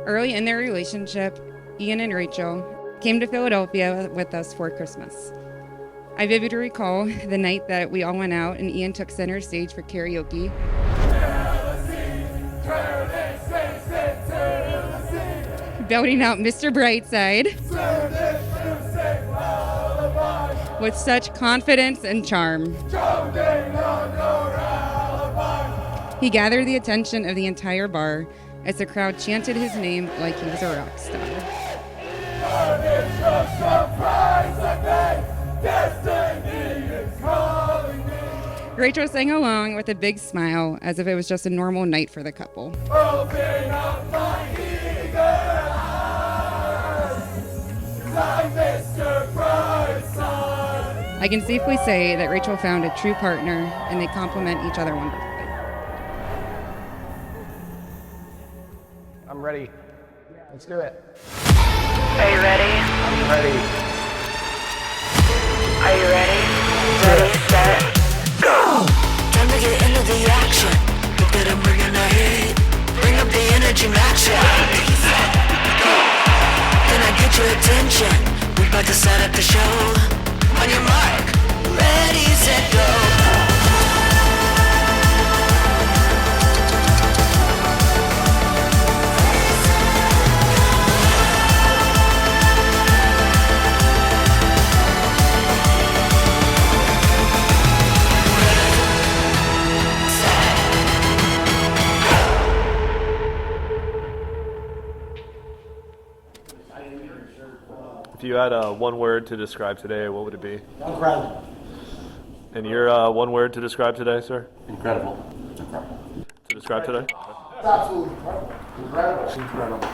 Early in their relationship, Ian and Rachel came to Philadelphia with us for Christmas. I vividly recall the night that we all went out and Ian took center stage for karaoke. Belting out Mr. Brightside with such confidence and charm. He gathered the attention of the entire bar as the crowd chanted his name like he was a rock star. Rachel sang along with a big smile as if it was just a normal night for the couple. Open up my eager eyes, 'cause I'm Mr. Brightside. I can safely say that Rachel found a true partner and they complement each other wonderfully. I'm ready. Let's do it. Are you ready? I'm ready. Are you ready? Ready, set, go! Time to get into the action. Look that I'm bringing the heat. Bring up the energy, match it. Go! Can I get your attention? We're about to set up the show. On your mark, ready, set, go! If you had one word to describe today, what would it be? Incredible. And your one word to describe today, sir? Incredible. Incredible. To describe today? Absolutely incredible. Incredible. Incredible.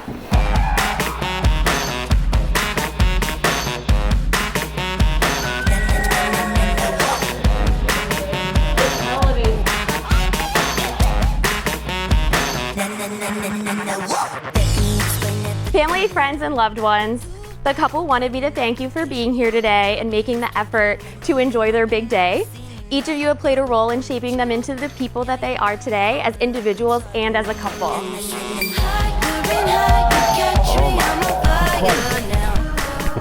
Family, friends, and loved ones, the couple wanted me to thank you for being here today and making the effort to enjoy their big day. Each of you have played a role in shaping them into the people that they are today as individuals and as a couple.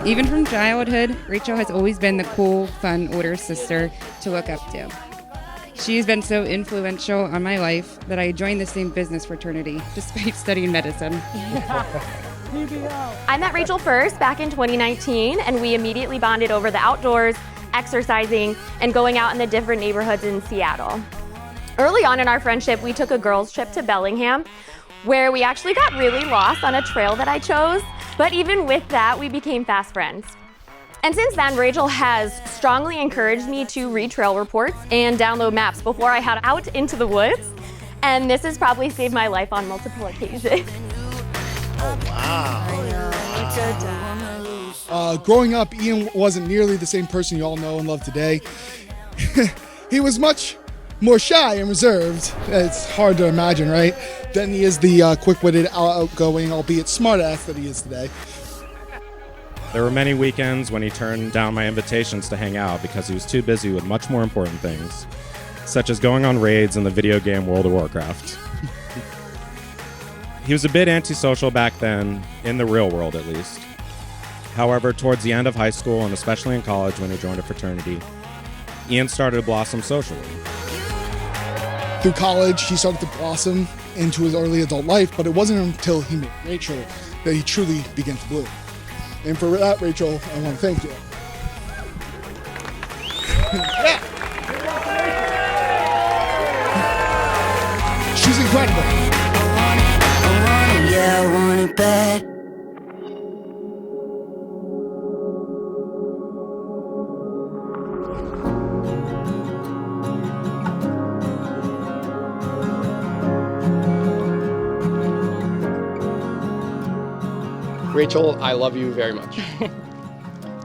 Even from childhood, Rachel has always been the cool, fun older sister to look up to. She's been so influential on my life that I joined the same business fraternity despite studying medicine. I met Rachel first back in 2019, and we immediately bonded over the outdoors, exercising, and going out in the different neighborhoods in Seattle. Early on in our friendship, we took a girls' trip to Bellingham, where we actually got really lost on a trail that I chose, but even with that, we became fast friends. And since then, Rachel has strongly encouraged me to read trail reports and download maps before I head out into the woods, and this has probably saved my life on multiple occasions. Growing up, Ian wasn't nearly the same person you all know and love today. He was much more shy and reserved. It's hard to imagine, right? Then he is the quick-witted, outgoing, albeit smart-ass that he is today. There were many weekends when he turned down my invitations to hang out because he was too busy with much more important things, such as going on raids in the video game World of Warcraft. He was a bit antisocial back then, in the real world at least. However, towards the end of high school, and especially in college when he joined a fraternity, Ian started to blossom socially. Through college, he started to blossom into his early adult life, but it wasn't until he met Rachel that he truly began to bloom. And for that, Rachel, I want to thank you. Yeah. She's incredible. Yeah, I want it bad. Rachel, I love you very much.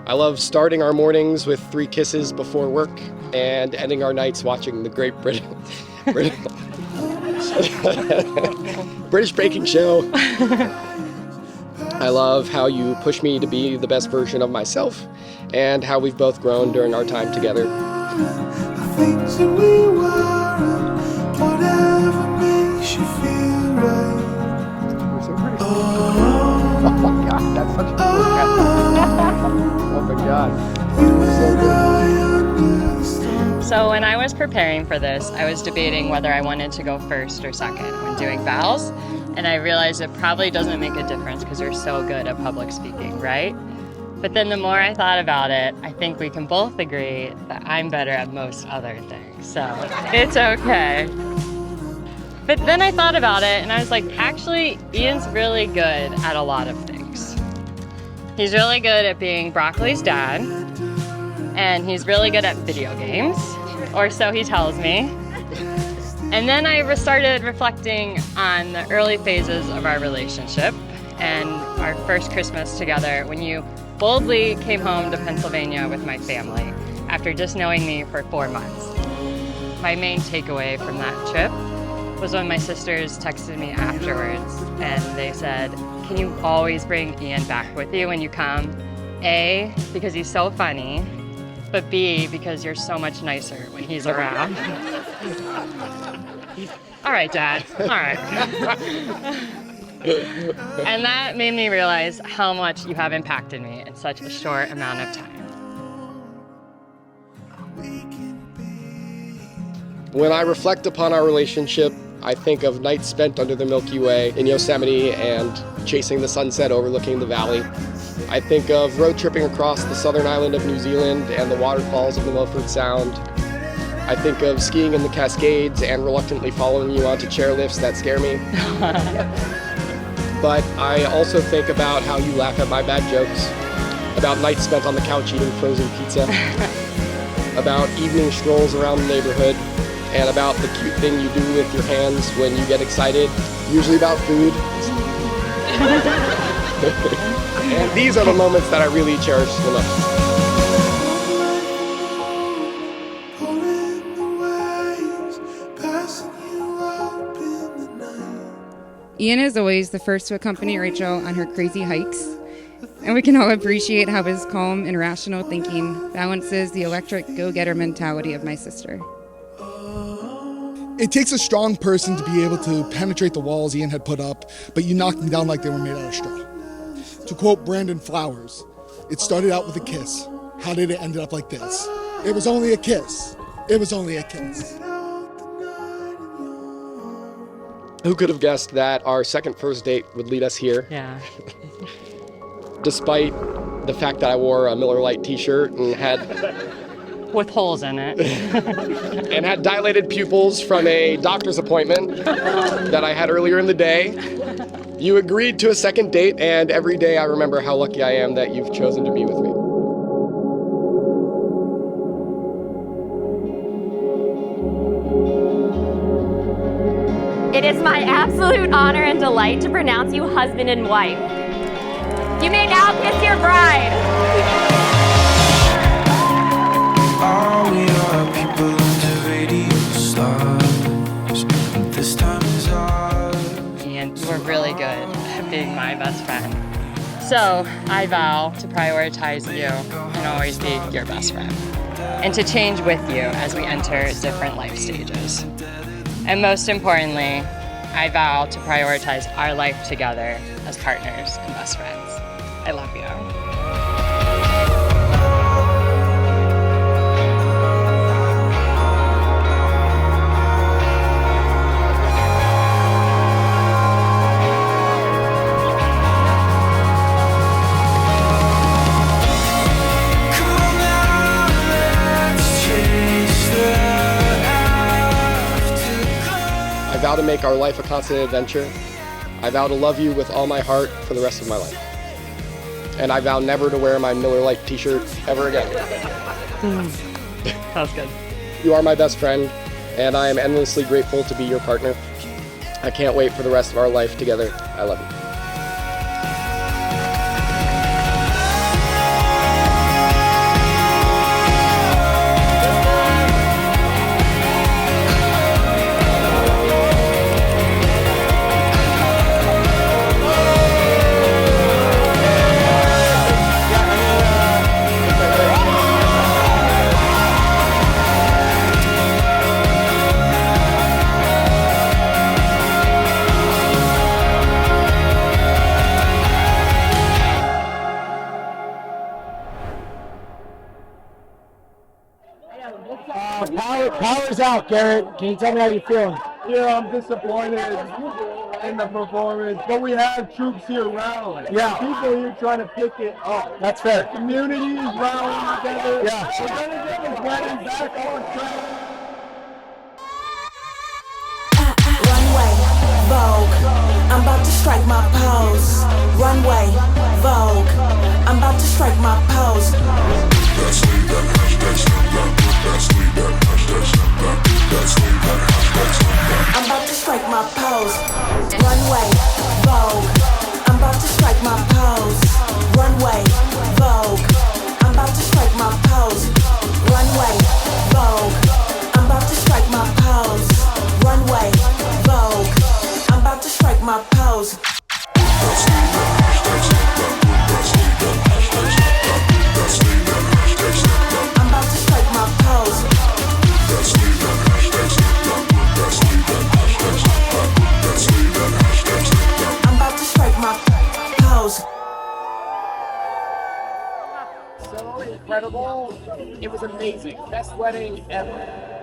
I love starting our mornings with 3 kisses before work and ending our nights watching the Great British Baking Show. I love how you push me to be the best version of myself and how we've both grown during our time together. Things that we were, whatever makes you feel right. We're so pretty. was preparing for this, I was debating whether I wanted to go first or second when doing vows, and I realized it probably doesn't make a difference because you're so good at public speaking, right? But then the more I thought about it, I think we can both agree that I'm better at most other things, so it's okay. But then I thought about it and I was like, actually, Ian's really good at a lot of things. He's really good at being Broccoli's dad, and he's really good at video games, or so he tells me. And then I started reflecting on the early phases of our relationship and our first Christmas together when you boldly came home to Pennsylvania with my family after just knowing me for 4 months. My main takeaway from that trip was when my sisters texted me afterwards and they said, "Can you always bring Ian back with you when you come? A, because he's so funny, but B, because you're so much nicer when he's around." All right, Dad. All right. And that made me realize how much you have impacted me in such a short amount of time. When I reflect upon our relationship, I think of nights spent under the Milky Way in Yosemite and chasing the sunset overlooking the valley. I think of road tripping across the southern island of New Zealand and the waterfalls of the Milford Sound. I think of skiing in the Cascades and reluctantly following you onto chairlifts that scare me. But I also think about how you laugh at my bad jokes, about nights spent on the couch eating frozen pizza, about evening strolls around the neighborhood, and about the cute thing you do with your hands when you get excited, usually about food. And these are the moments that I really cherish the most. Ian is always the first to accompany Rachel on her crazy hikes, and we can all appreciate how his calm and rational thinking balances the electric go-getter mentality of my sister. It takes a strong person to be able to penetrate the walls Ian had put up, but you knocked them down like they were made out of straw. To quote Brandon Flowers, it started out with a kiss. How did it end up like this? It was only a kiss. It was only a kiss. Who could have guessed that our second first date would lead us here? Yeah. Despite the fact that I wore a Miller Lite t-shirt and had With holes in it. and had dilated pupils from a doctor's appointment that I had earlier in the day. You agreed to a second date, and every day I remember how lucky I am that you've chosen to be with me. It is my absolute honor and delight to pronounce you husband and wife. You may now kiss your bride. All we are people under radio stars. This time is ours. Ian, you are really good at being my best friend. So I vow to prioritize you and always be your best friend, and to change with you as we enter different life stages. And most importantly, I vow to prioritize our life together as partners and best friends. I love you. I vow to make our life a constant adventure. I vow to love you with all my heart for the rest of my life. And I vow never to wear my Miller Lite t-shirt ever again. Sounds good. You are my best friend, and I am endlessly grateful to be your partner. I can't wait for the rest of our life together. I love you. out, Garrett. Can you tell me how you're feeling? Yeah, I'm disappointed in the performance, but we have troops here rallying. Yeah. People here trying to pick it up. That's fair. Communities rallying together. Yeah. We're gonna get this wedding back on track. Runway, Vogue, I'm about to strike my pose. Runway, Vogue, I'm about to strike my pose. I'm about to strike my pose. Runway, Vogue, I'm about to strike my pose. Runway, Vogue, I'm about to strike my pose. Runway, Vogue, I'm about to strike my pose. Runway, Vogue, I'm about to strike my pose. I'm about to strike my pose. I'm about to strike my pose. So incredible. It was amazing. Best wedding ever.